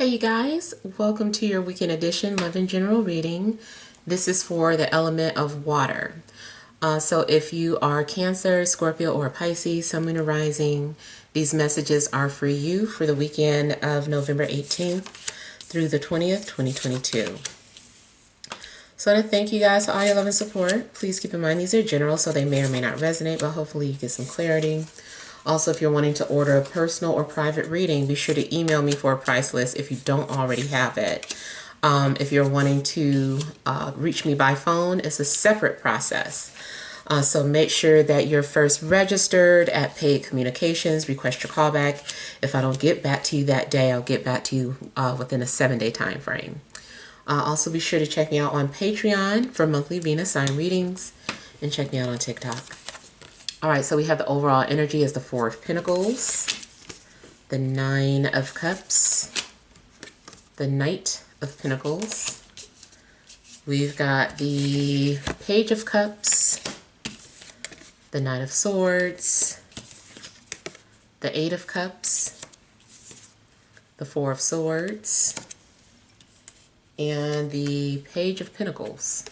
Hey you guys, welcome to your weekend edition love and general reading. This is for the element of water. So if you are Cancer, Scorpio, or Pisces, Sun, Moon, or Rising, these messages are for you for the weekend of November 18th through the 20th, 2022. So I want to thank you guys for all your love and support. Please keep in mind these are general, so they may or may not resonate, but hopefully you get some clarity. Also, if you're wanting to order a personal or private reading, be sure to email me for a price list if you don't already have it. If you're wanting to reach me by phone, it's a separate process. So make sure that you're first registered at Paid Communications, request your callback. If I don't get back to you that day, I'll get back to you within a 7-day time frame. Also be sure to check me out on Patreon for monthly Venus sign readings, and check me out on TikTok. All right, so we have the overall energy as the Four of Pentacles, the Nine of Cups, the Knight of Pentacles. We've got the Page of Cups, the Knight of Swords, the Eight of Cups, the Four of Swords, and the Page of Pentacles.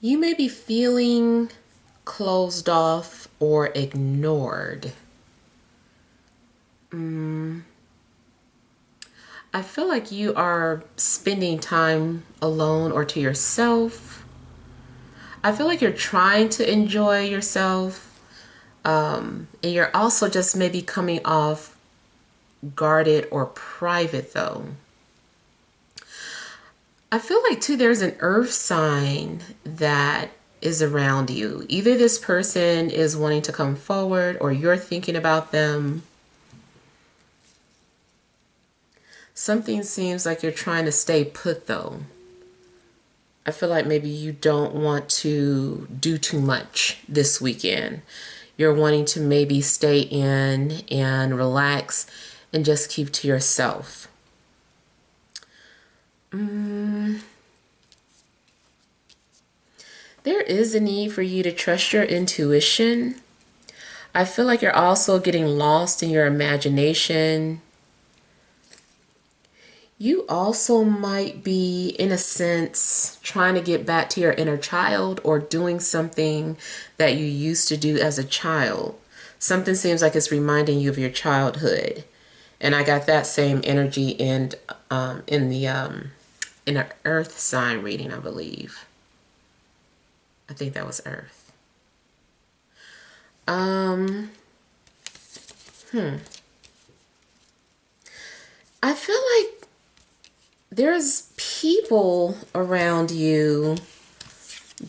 You may be feeling closed off or ignored. I feel like you are spending time alone or to yourself. I feel like you're trying to enjoy yourself. And you're also just maybe coming off guarded or private though. I feel like too there's an earth sign that is around you. Either this person is wanting to come forward or you're thinking about them. Something seems like you're trying to stay put though. I feel like maybe you don't want to do too much this weekend. You're wanting to maybe stay in and relax and just keep to yourself. There is a need for you to trust your intuition. I feel like you're also getting lost in your imagination. You also might be, in a sense, trying to get back to your inner child or doing something that you used to do as a child. Something seems like it's reminding you of your childhood. And I got that same energy in an earth sign reading, I believe. I think that was earth. I feel like there's people around you,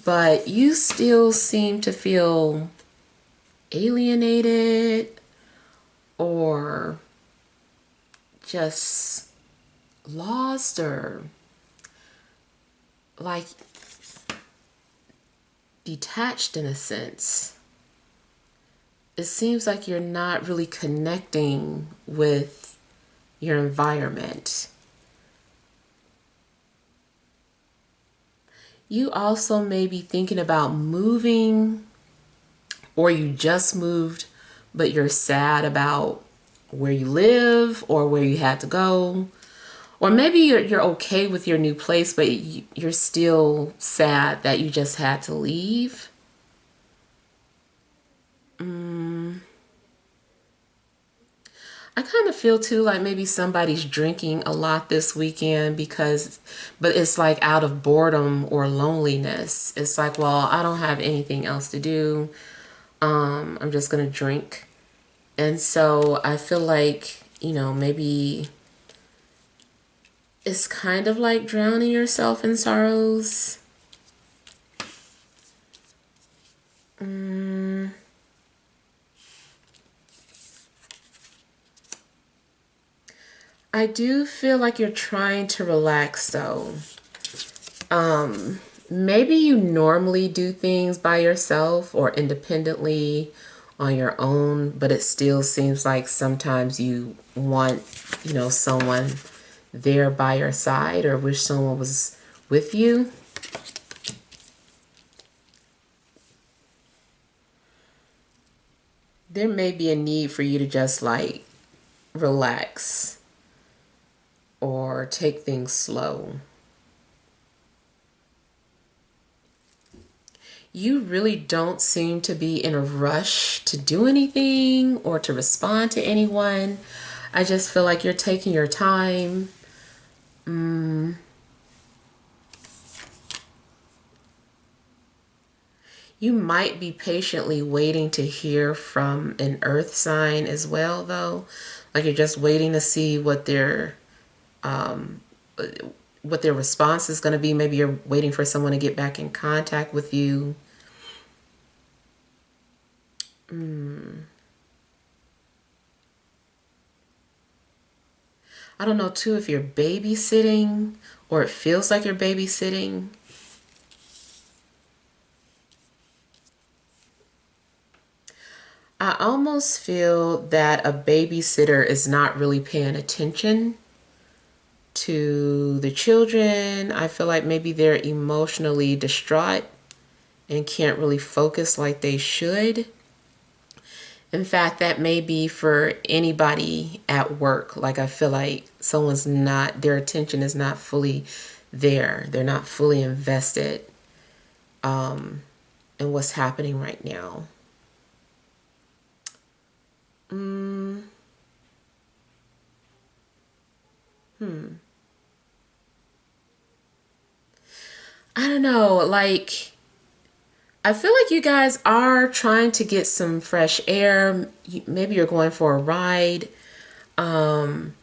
but you still seem to feel alienated or just lost or like detached in a sense. It seems like you're not really connecting with your environment. You also may be thinking about moving, or you just moved, but you're sad about where you live or where you had to go. Or maybe you're okay with your new place, but you're still sad that you just had to leave. I kind of feel too like maybe somebody's drinking a lot this weekend but it's like out of boredom or loneliness. It's like, well, I don't have anything else to do. I'm just gonna drink. And so I feel like, maybe it's kind of like drowning yourself in sorrows. I do feel like you're trying to relax though. Maybe you normally do things by yourself or independently on your own, but it still seems like sometimes you want, someone there by your side or wish someone was with you. there may be a need for you to just like relax or take things slow. You really don't seem to be in a rush to do anything or to respond to anyone. I just feel like you're taking your time. You might be patiently waiting to hear from an earth sign as well, though. Like you're just waiting to see um, what their response is going to be. Maybe you're waiting for someone to get back in contact with you. I don't know too if you're babysitting or it feels like you're babysitting. I almost feel that a babysitter is not really paying attention to the children. I feel like maybe they're emotionally distraught and can't really focus like they should. In fact, that may be for anybody at work. Like I feel like someone's not, their attention is not fully there. They're not fully invested in what's happening right now. Mm, I don't know. Like, I feel like you guys are trying to get some fresh air. Maybe you're going for a ride. Um,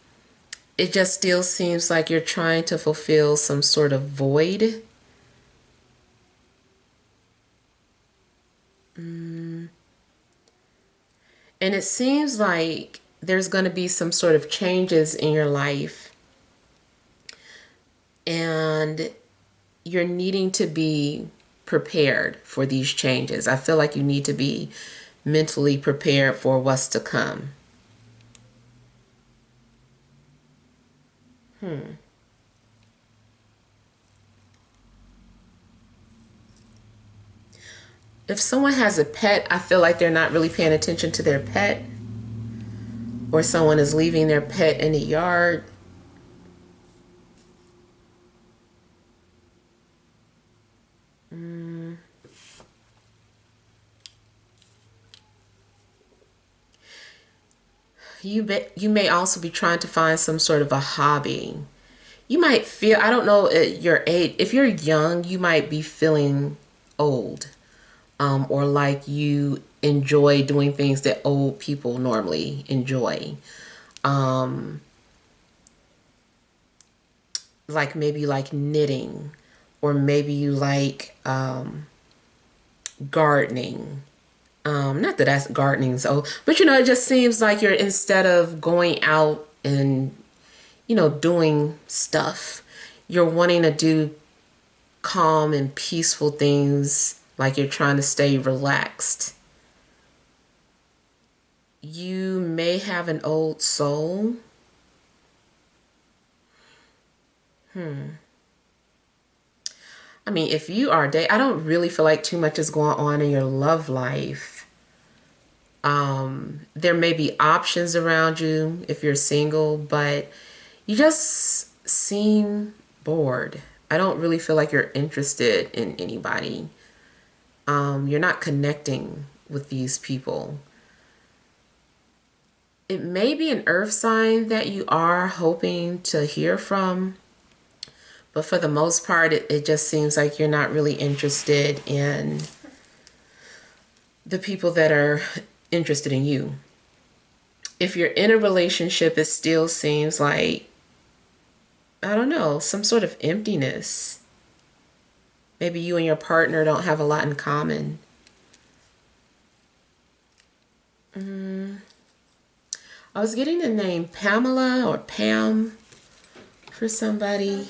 it just still seems like you're trying to fulfill some sort of void. And it seems like there's going to be some sort of changes in your life. And you're needing to be prepared for these changes. I feel like you need to be mentally prepared for what's to come. If someone has a pet, I feel like they're not really paying attention to their pet, or someone is leaving their pet in the yard. You may also be trying to find some sort of a hobby. You might feel, I don't know at your age, if you're young, you might be feeling old, or like you enjoy doing things that old people normally enjoy. Um, like maybe like knitting, or maybe you like gardening. Not that that's gardening, so, but you know, it just seems like you're, instead of going out and, you know, doing stuff, you're wanting to do calm and peaceful things, like you're trying to stay relaxed. You may have an old soul. I mean, if you are I don't really feel like too much is going on in your love life. There may be options around you if you're single, but you just seem bored. I don't really feel like you're interested in anybody. You're not connecting with these people. It may be an earth sign that you are hoping to hear from, but for the most part, it just seems like you're not really interested in the people that are interested in you. If you're in a relationship, it still seems like, I don't know, some sort of emptiness. Maybe you and your partner don't have a lot in common. I was getting the name Pamela or Pam for somebody.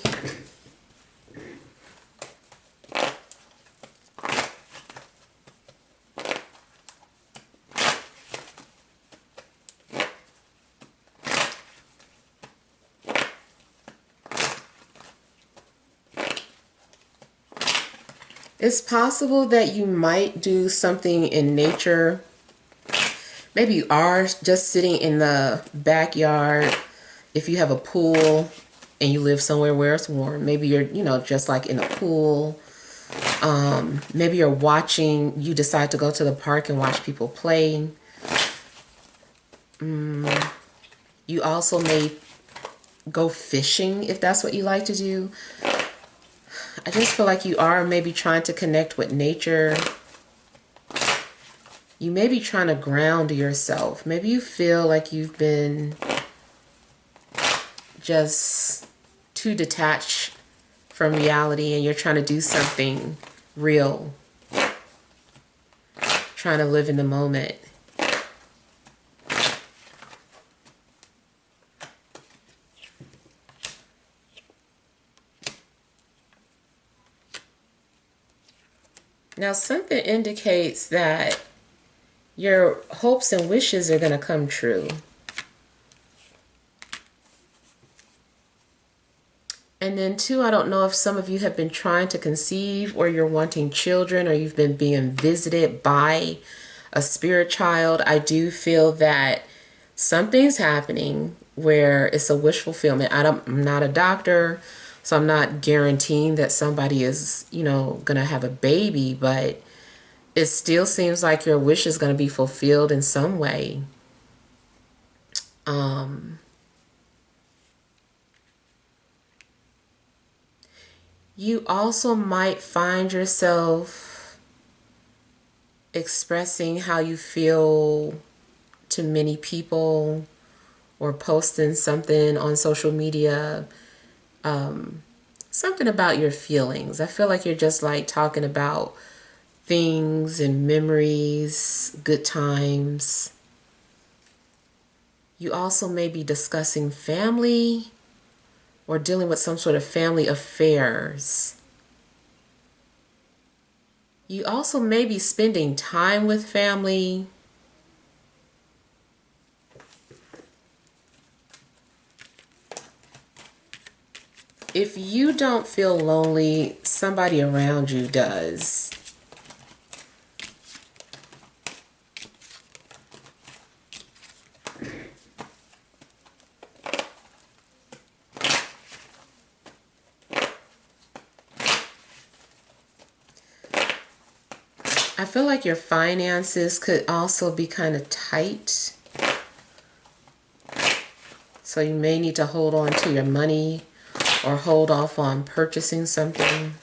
It's possible that you might do something in nature. Maybe you are just sitting in the backyard. If you have a pool and you live somewhere where it's warm, maybe you're, just like in a pool. Maybe you're watching, you decide to go to the park and watch people play. You also may go fishing if that's what you like to do. I just feel like you are maybe trying to connect with nature. You may be trying to ground yourself. Maybe you feel like you've been just too detached from reality and you're trying to do something real. Trying to live in the moment. Now, something indicates that your hopes and wishes are going to come true. And then too, I don't know if some of you have been trying to conceive or you're wanting children or you've been being visited by a spirit child. I do feel that something's happening where it's a wish fulfillment. I'm not a doctor, so I'm not guaranteeing that somebody is, going to have a baby, but it still seems like your wish is going to be fulfilled in some way. You also might find yourself expressing how you feel to many people or posting something on social media, something about your feelings. I feel like you're just like talking about things and memories, good times. You also may be discussing family or dealing with some sort of family affairs. You also may be spending time with family. If you don't feel lonely, somebody around you does. I feel like your finances could also be kind of tight. So you may need to hold on to your money or hold off on purchasing something.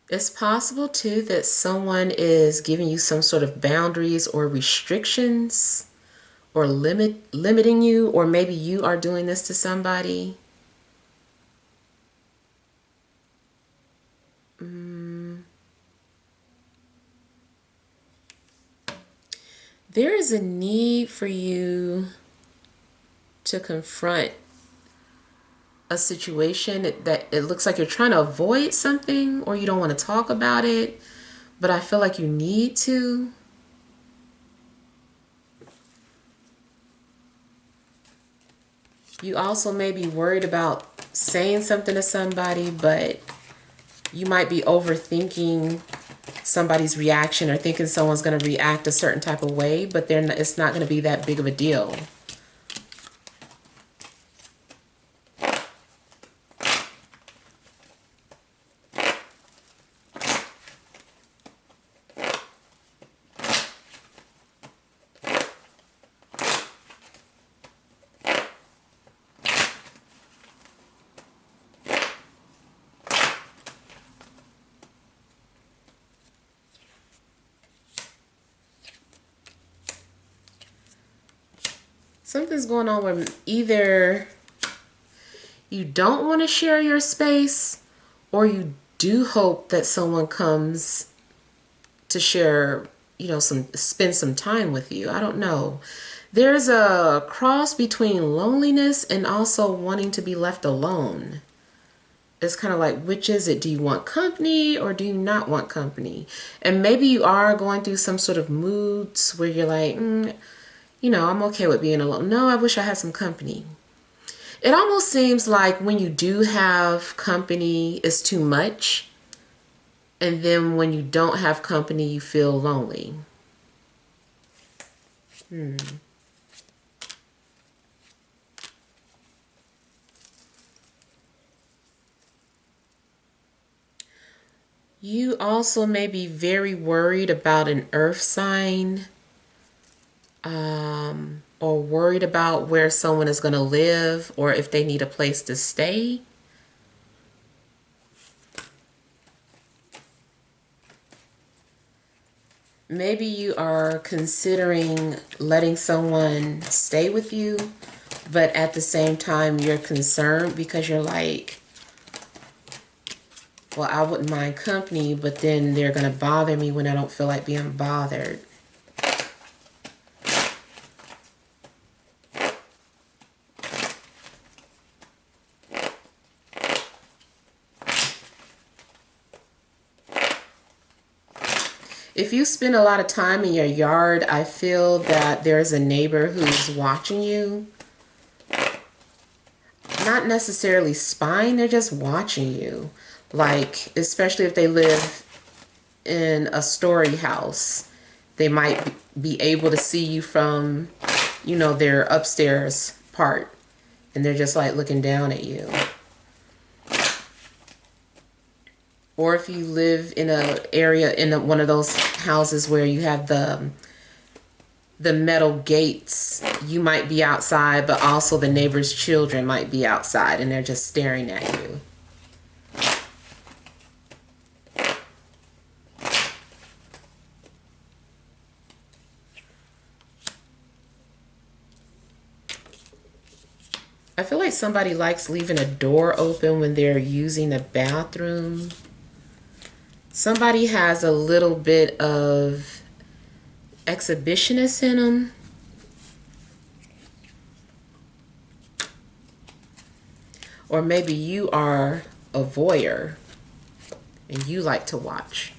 It's possible too that someone is giving you some sort of boundaries or restrictions or limiting you, or maybe you are doing this to somebody. There is a need for you to confront a situation that it looks like you're trying to avoid something or you don't want to talk about it, but I feel like you need to. You also may be worried about saying something to somebody, but you might be overthinking somebody's reaction or thinking someone's going to react a certain type of way, but it's not going to be that big of a deal. Something's going on where either you don't want to share your space or you do hope that someone comes to share, spend some time with you. I don't know. There's a cross between loneliness and also wanting to be left alone. It's kind of like, which is it? Do you want company or do you not want company? And maybe you are going through some sort of moods where you're like, you know, I'm okay with being alone. No, I wish I had some company. It almost seems like when you do have company, it's too much. And then when you don't have company, you feel lonely. You also may be very worried about an earth sign, or worried about where someone is going to live or if they need a place to stay. Maybe you are considering letting someone stay with you, but at the same time you're concerned because you're like, well, I wouldn't mind company, but then they're going to bother me when I don't feel like being bothered. If you spend a lot of time in your yard, I feel that there's a neighbor who's watching you. Not necessarily spying, they're just watching you. Like, especially if they live in a story house, they might be able to see you from, you know, their upstairs part. And they're just like looking down at you. Or if you live in an area, in one of those houses where you have the metal gates, you might be outside, but also the neighbor's children might be outside and they're just staring at you. I feel like somebody likes leaving a door open when they're using the bathroom. Somebody has a little bit of exhibitionist in them. Or maybe you are a voyeur and you like to watch.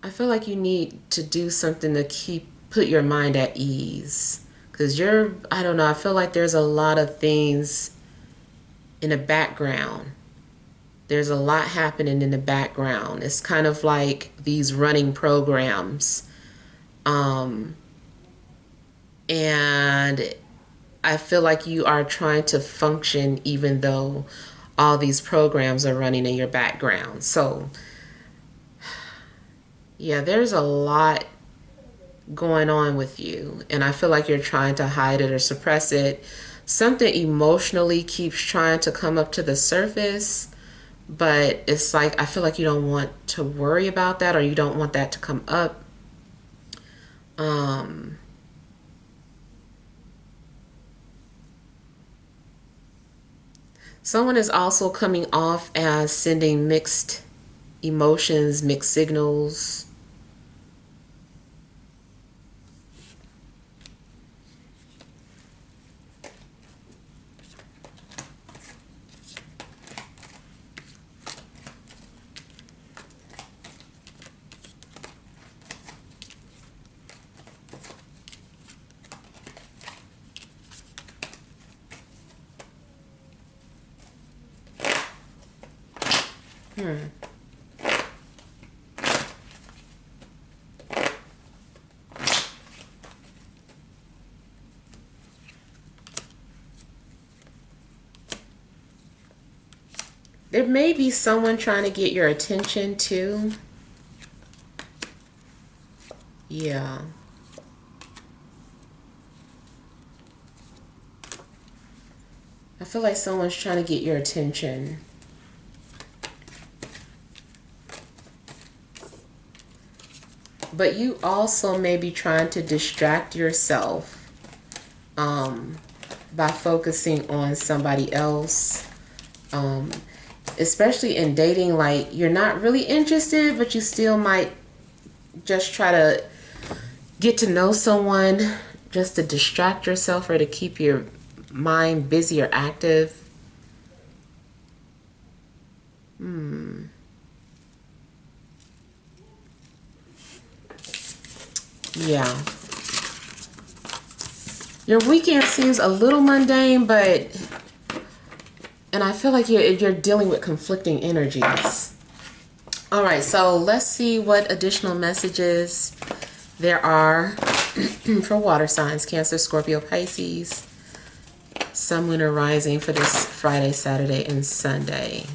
I feel like you need to do something to put your mind at ease. Because I don't know, I feel like there's a lot of things in the background. There's a lot happening in the background. It's kind of like these running programs. And I feel like you are trying to function even though all these programs are running in your background. So, yeah, there's a lot going on with you, and I feel like you're trying to hide it or suppress it. Something emotionally keeps trying to come up to the surface, but it's like I feel like you don't want to worry about that, or you don't want that to come up. Someone is also coming off as sending mixed emotions, mixed signals. There may be someone trying to get your attention too. Yeah. I feel like someone's trying to get your attention. But you also may be trying to distract yourself by focusing on somebody else. especially in dating, like you're not really interested, but you still might just try to get to know someone just to distract yourself or to keep your mind busy or active. Yeah. Your weekend seems a little mundane, and I feel like you're dealing with conflicting energies. All right, so let's see what additional messages there are for water signs: Cancer, Scorpio, Pisces, Sun, Moon, or Rising for this Friday, Saturday, and Sunday.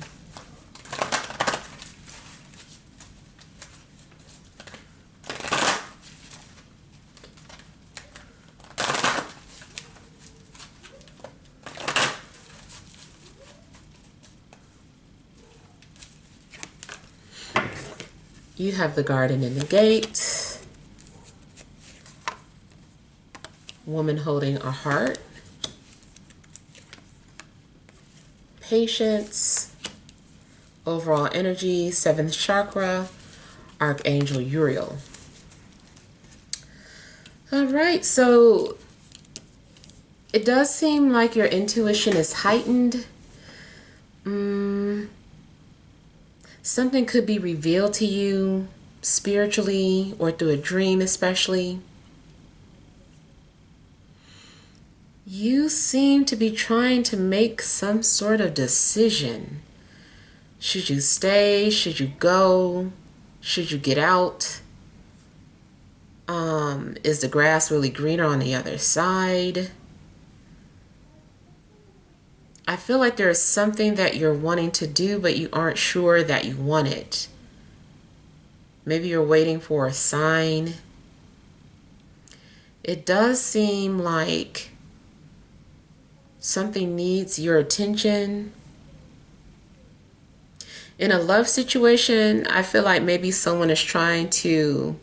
You have the Garden in the Gate, Woman holding a heart, Patience, overall energy, 7th chakra, Archangel Uriel. All right, so it does seem like your intuition is heightened. Something could be revealed to you spiritually or through a dream especially. You seem to be trying to make some sort of decision. Should you stay? Should you go? Should you get out? Is the grass really greener on the other side? I feel like there is something that you're wanting to do, but you aren't sure that you want it. Maybe you're waiting for a sign. It does seem like something needs your attention. In a love situation, I feel like maybe someone is trying to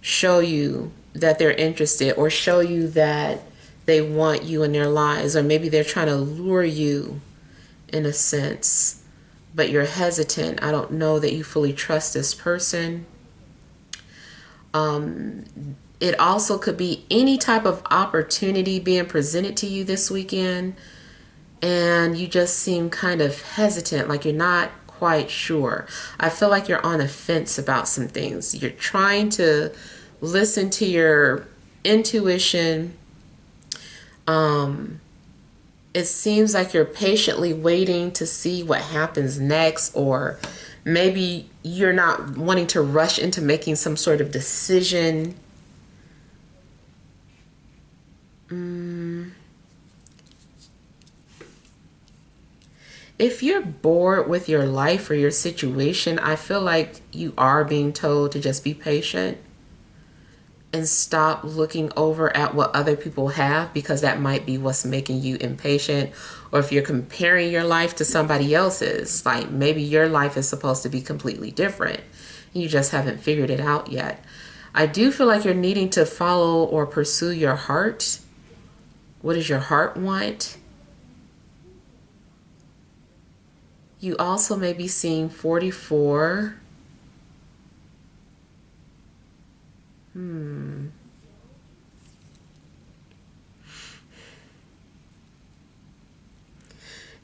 show you that they're interested or show you that they want you in their lives, or maybe they're trying to lure you in a sense, but you're hesitant. I don't know that you fully trust this person. It also could be any type of opportunity being presented to you this weekend, and you just seem kind of hesitant, like you're not quite sure. I feel like you're on a fence about some things. You're trying to listen to your intuition. It seems like you're patiently waiting to see what happens next, or maybe you're not wanting to rush into making some sort of decision. If you're bored with your life or your situation, I feel like you are being told to just be patient and stop looking over at what other people have, because that might be what's making you impatient. Or if you're comparing your life to somebody else's, like maybe your life is supposed to be completely different. You just haven't figured it out yet. I do feel like you're needing to follow or pursue your heart. What does your heart want? You also may be seeing 44.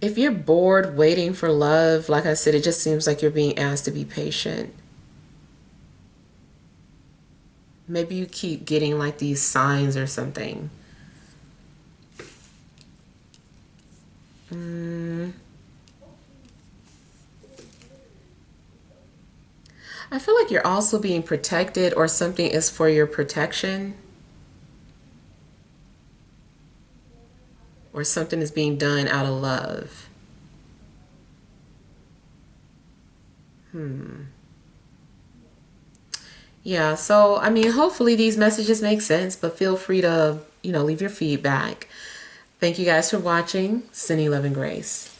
If you're bored waiting for love, like I said, it just seems like you're being asked to be patient. Maybe you keep getting like these signs or something. I feel like you're also being protected, or something is for your protection. Or something is being done out of love. Yeah, so I mean, hopefully these messages make sense, but feel free to, leave your feedback. Thank you guys for watching. Sending love and grace.